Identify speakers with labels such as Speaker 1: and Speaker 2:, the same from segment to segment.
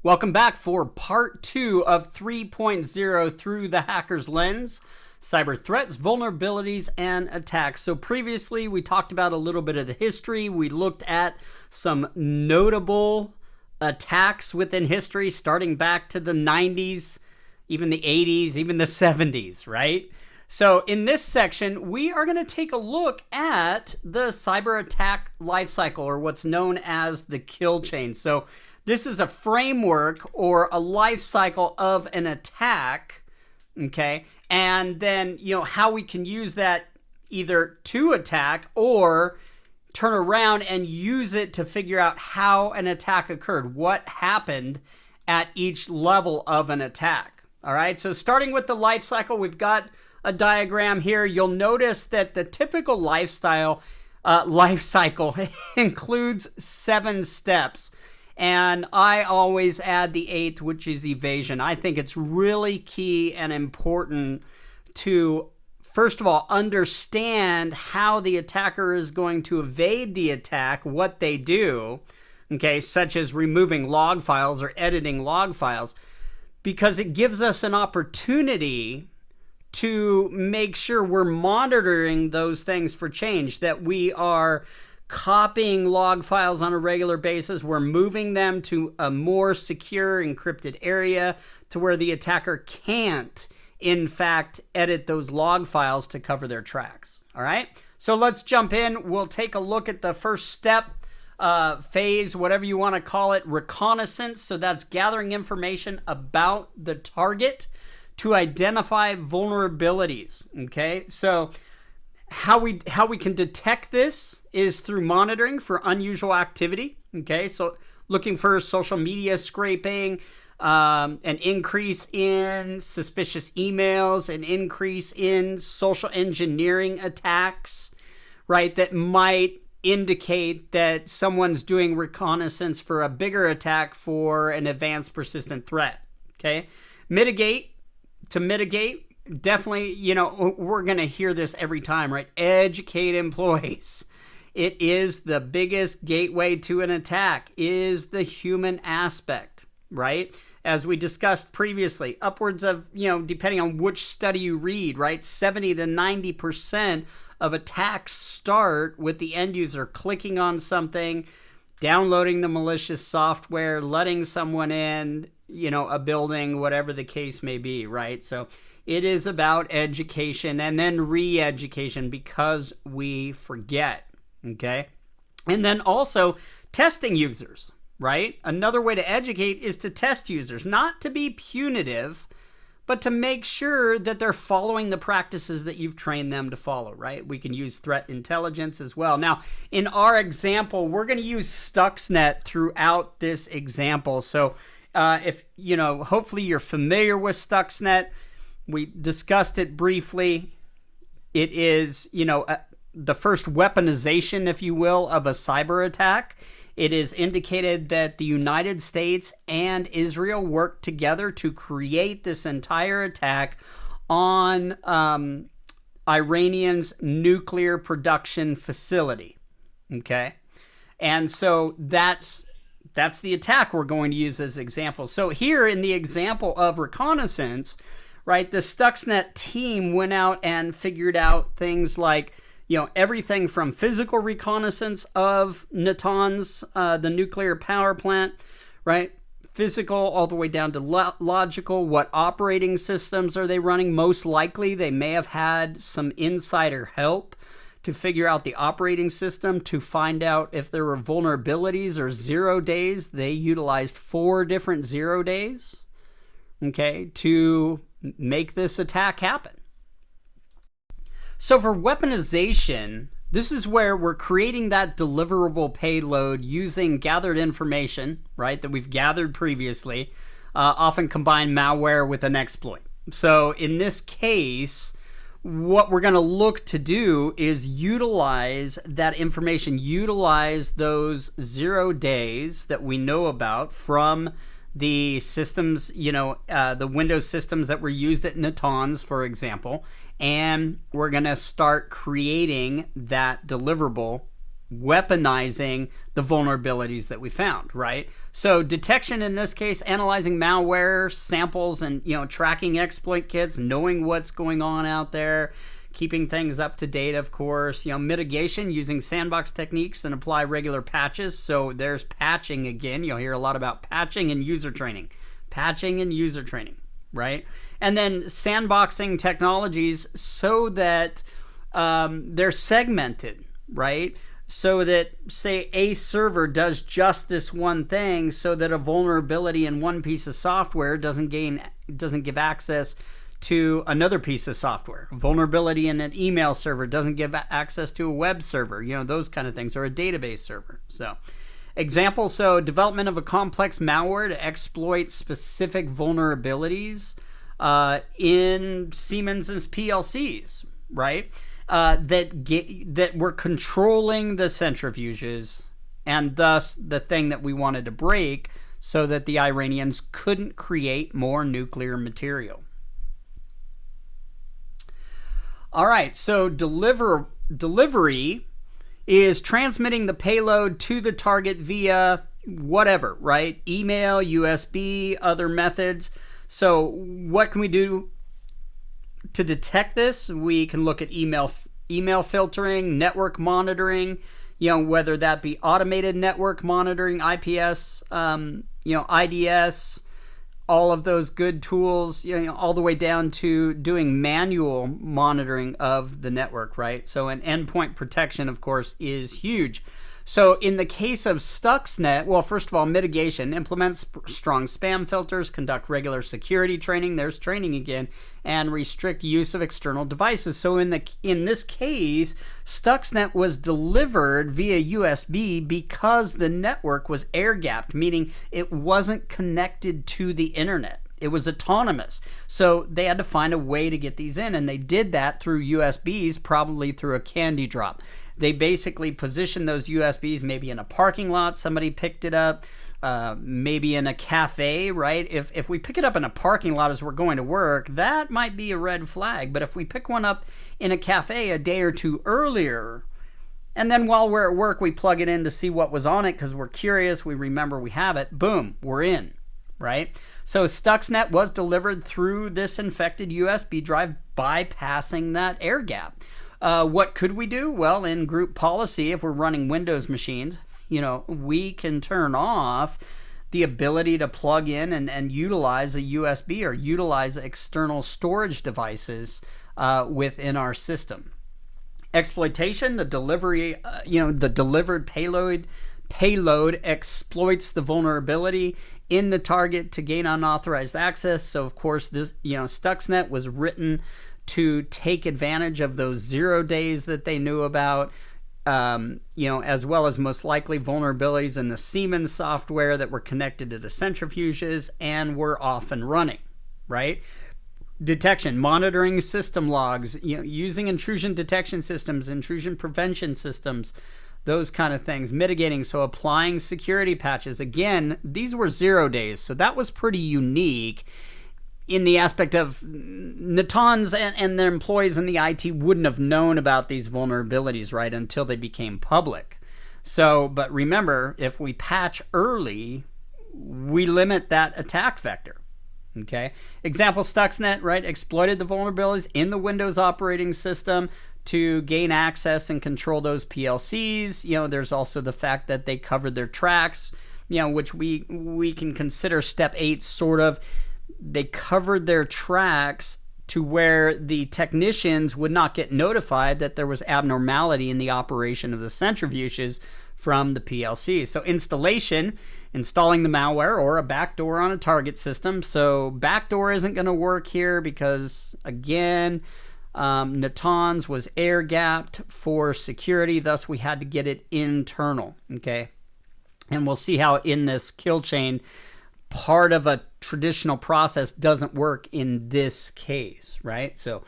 Speaker 1: Welcome back for part 2 of 3.0 Through the Hacker's Lens, Cyber Threats, Vulnerabilities, and Attacks. So previously we talked about a little bit of the history. We looked at some notable attacks within history, starting back to the 90s, even the 80s, even the 70s, right? So in this section, we are going to take a look at the cyber attack lifecycle, or what's known as the kill chain. So this is a framework or a life cycle of an attack, okay? And then, how we can use that either to attack or turn around and use it to figure out how an attack occurred, what happened at each level of an attack. All right, so starting with the life cycle, we've got a diagram here. You'll notice that the typical life cycle includes 7 steps. And I always add the 8th, which is evasion. I think it's really key and important to, first of all, understand how the attacker is going to evade the attack, what they do, okay, such as removing log files or editing log files, because it gives us an opportunity to make sure we're monitoring those things for change, that we are copying log files on a regular basis. We're moving them to a more secure encrypted area to where the attacker can't, in fact, edit those log files to cover their tracks. All right, so let's jump in. We'll take a look at the first step, phase, whatever you want to call it, reconnaissance. So that's gathering information about the target to identify vulnerabilities. Okay, so how we can detect this is through monitoring for unusual activity. Okay, so looking for social media scraping, an increase in suspicious emails, an increase in social engineering attacks, right, that might indicate that someone's doing reconnaissance for a bigger attack for an advanced persistent threat. Okay, to mitigate, definitely, we're going to hear this every time, right? Educate employees. It is the biggest gateway to an attack, is the human aspect, right? As we discussed previously, upwards of, depending on which study you read, right? 70 to 90% of attacks start with the end user clicking on something, downloading the malicious software, letting someone in, a building, whatever the case may be, right? So it is about education and then re-education, because we forget, okay? And then also testing users, right? Another way to educate is to test users, not to be punitive, but to make sure that they're following the practices that you've trained them to follow, right? We can use threat intelligence as well. Now, in our example, we're going to use Stuxnet throughout this example. So if, hopefully you're familiar with Stuxnet. We discussed it briefly. It is, the first weaponization, if you will, of a cyber attack. It is indicated that the United States and Israel worked together to create this entire attack on Iranian's nuclear production facility. Okay? And so that's the attack we're going to use as example. So here in the example of reconnaissance, right, the Stuxnet team went out and figured out things like, everything from physical reconnaissance of Natanz, the nuclear power plant, right? Physical all the way down to logical. What operating systems are they running? Most likely they may have had some insider help to figure out the operating system, to find out if there were vulnerabilities or 0 days. They utilized 4 different 0 days, okay, to make this attack happen. So for weaponization, this is where we're creating that deliverable payload using gathered information, right, that we've gathered previously, often combine malware with an exploit. So in this case, what we're going to look to do is utilize that information, utilize those 0 days that we know about from the systems, the Windows systems that were used at Natanz, for example, and we're going to start creating that deliverable weaponizing the vulnerabilities that we found, right? So detection in this case, analyzing malware samples and, tracking exploit kits, knowing what's going on out there, keeping things up to date, of course. Mitigation, using sandbox techniques and apply regular patches. So there's patching again. You'll hear a lot about patching and user training. Patching and user training, right? And then sandboxing technologies so that they're segmented, right? So that, say, a server does just this one thing, so that a vulnerability in one piece of software doesn't give access to another piece of software. A vulnerability in an email server doesn't give access to a web server, those kind of things, or a database server. So, example, development of a complex malware to exploit specific vulnerabilities in Siemens's PLCs, right? That were controlling the centrifuges, and thus the thing that we wanted to break, so that the Iranians couldn't create more nuclear material. All right, so delivery is transmitting the payload to the target via whatever, right? Email, USB, other methods. So what can we do to detect this? We can look at email filtering, network monitoring, whether that be automated network monitoring, IPS, IDS, all of those good tools, all the way down to doing manual monitoring of the network, right? So an endpoint protection, of course, is huge. So in the case of Stuxnet, well, first of all, mitigation, implement strong spam filters, conduct regular security training, there's training again, and restrict use of external devices. So in this case, Stuxnet was delivered via USB because the network was air-gapped, meaning it wasn't connected to the internet. It was autonomous. So they had to find a way to get these in, and they did that through USBs, probably through a candy drop. They basically positioned those USBs maybe in a parking lot, somebody picked it up, maybe in a cafe, right? If we pick it up in a parking lot as we're going to work, that might be a red flag. But if we pick one up in a cafe a day or two earlier, and then while we're at work, we plug it in to see what was on it because we're curious, we remember we have it, boom, we're in, right? So Stuxnet was delivered through this infected USB drive, bypassing that air gap. What could we do? Well, in group policy, if we're running Windows machines, we can turn off the ability to plug in and utilize a USB or utilize external storage devices within our system. Exploitation, the delivery, the delivered payload exploits the vulnerability in the target to gain unauthorized access. So, of course, this, Stuxnet was written to take advantage of those 0 days that they knew about, as well as most likely vulnerabilities in the Siemens software that were connected to the centrifuges and were off and running, right? Detection, monitoring system logs, using intrusion detection systems, intrusion prevention systems, those kind of things. Mitigating, so applying security patches. Again, these were 0 days, so that was pretty unique in the aspect of Natanz and their employees in the IT wouldn't have known about these vulnerabilities, right, until they became public. So, but remember, if we patch early, we limit that attack vector. Okay. Example, Stuxnet, right, exploited the vulnerabilities in the Windows operating system to gain access and control those PLCs. There's also the fact that they covered their tracks, which we can consider step 8 sort of. They covered their tracks to where the technicians would not get notified that there was abnormality in the operation of the centrifuges from the PLC. So installing the malware or a backdoor on a target system. So backdoor isn't going to work here because, again, Natanz was air-gapped for security, thus we had to get it internal, okay? And we'll see how in this kill chain, part of a traditional process doesn't work in this case, right? So,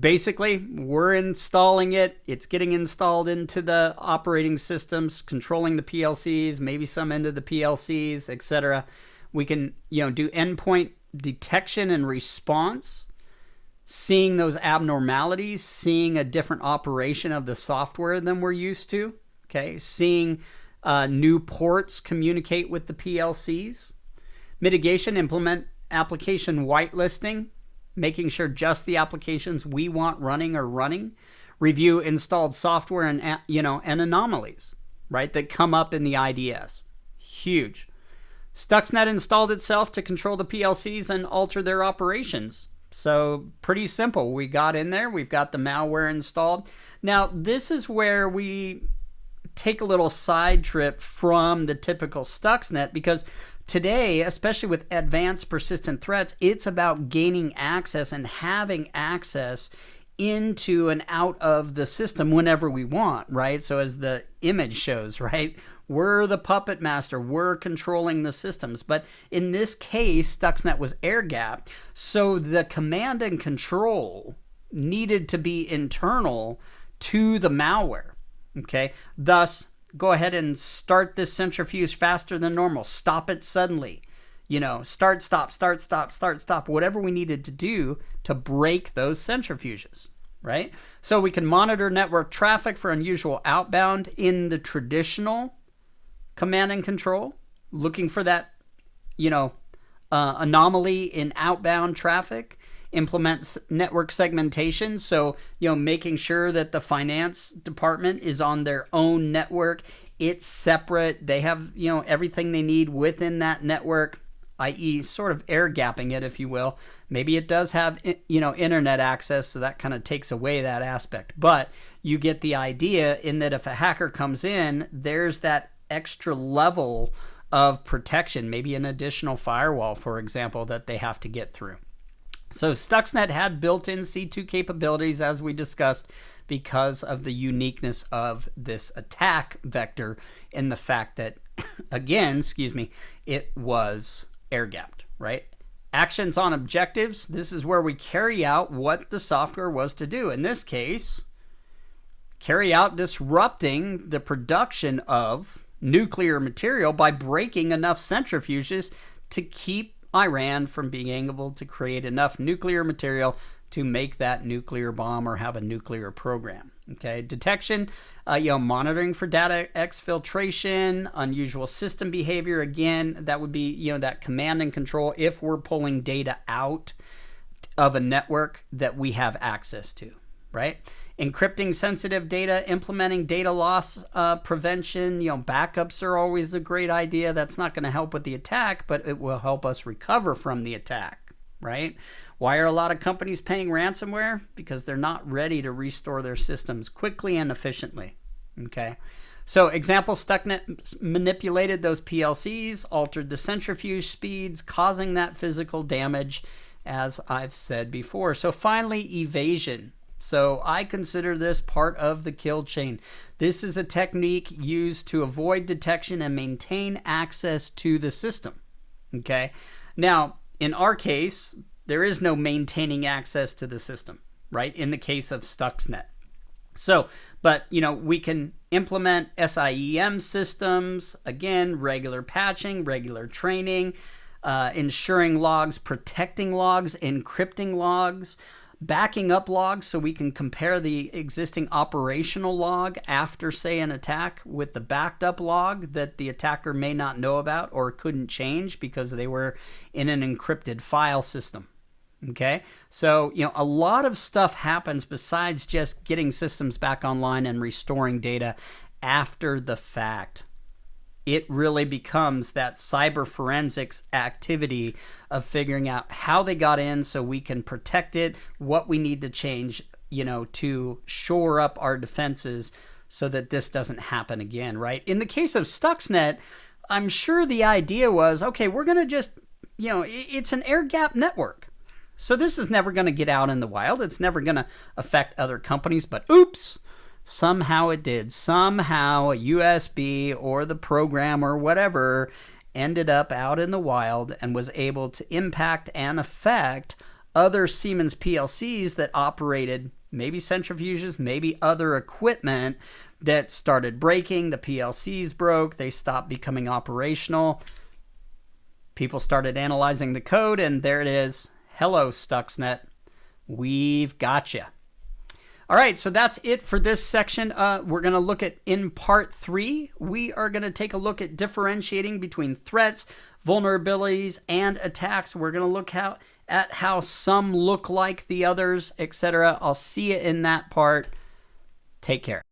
Speaker 1: basically we're installing it. It's getting installed into the operating systems, controlling the PLCs, maybe some into the PLCs, etc. We can, do endpoint detection and response. seeing those abnormalities, seeing a different operation of the software than we're used to, okay, seeing new ports communicate with the PLCs. Mitigation, implement application whitelisting, making sure just the applications we want running are running. Review installed software and and anomalies, right, that come up in the IDS. Huge. Stuxnet installed itself to control the PLCs and alter their operations. So pretty simple. We got in there. We've got the malware installed. Now, this is where we take a little side trip from the typical Stuxnet, because today, especially with advanced persistent threats, it's about gaining access and having access into and out of the system whenever we want, right? So as the image shows, right? We're the puppet master. We're controlling the systems. But in this case, Stuxnet was air-gapped. So the command and control needed to be internal to the malware. Okay. Thus, go ahead and start this centrifuge faster than normal. Stop it suddenly. Start, stop, whatever we needed to do to break those centrifuges, right? So we can monitor network traffic for unusual outbound in the traditional command and control, looking for that, anomaly in outbound traffic. Implement network segmentation, so making sure that the finance department is on their own network. It's separate. They have everything they need within that network, i.e. sort of air gapping it, if you will. Maybe it does have internet access, so that kind of takes away that aspect. But you get the idea in that if a hacker comes in, there's that extra level of protection, maybe an additional firewall, for example, that they have to get through. So Stuxnet had built-in C2 capabilities, as we discussed, because of the uniqueness of this attack vector and the fact that, again, it was air-gapped, right? Actions on objectives. This is where we carry out what the software was to do. In this case, carry out disrupting the production of nuclear material by breaking enough centrifuges to keep Iran from being able to create enough nuclear material to make that nuclear bomb or have a nuclear program. Okay, detection, monitoring for data exfiltration, unusual system behavior. Again, that would be that command and control if we're pulling data out of a network that we have access to, right? Encrypting sensitive data, implementing data loss prevention. Backups are always a great idea. That's not going to help with the attack, but it will help us recover from the attack, right? Why are a lot of companies paying ransomware? Because they're not ready to restore their systems quickly and efficiently, okay? So example, Stuxnet manipulated those PLCs, altered the centrifuge speeds, causing that physical damage, as I've said before. So finally, evasion. So I consider this part of the kill chain. This is a technique used to avoid detection and maintain access to the system. Okay. Now, in our case, there is no maintaining access to the system, right? In the case of Stuxnet. So, but, we can implement SIEM systems, again, regular patching, regular training, ensuring logs, protecting logs, encrypting logs, backing up logs so we can compare the existing operational log after, say, an attack with the backed up log that the attacker may not know about or couldn't change because they were in an encrypted file system. Okay, so a lot of stuff happens besides just getting systems back online and restoring data after the fact. It really becomes that cyber forensics activity of figuring out how they got in so we can protect it, what we need to change, to shore up our defenses so that this doesn't happen again, right? In the case of Stuxnet, I'm sure the idea was, okay, we're going to just, it's an air-gapped network. So this is never going to get out in the wild. It's never going to affect other companies, but oops. Somehow it did. Somehow a USB or the program or whatever ended up out in the wild and was able to impact and affect other Siemens PLCs that operated maybe centrifuges, maybe other equipment that started breaking. The PLCs broke. They stopped becoming operational. People started analyzing the code, and there it is. Hello, Stuxnet. we've got you. All right, so that's it for this section. We're going to look at, in part 3, we are going to take a look at differentiating between threats, vulnerabilities, and attacks. We're going to look at how some look like the others, etc. I'll see you in that part. Take care.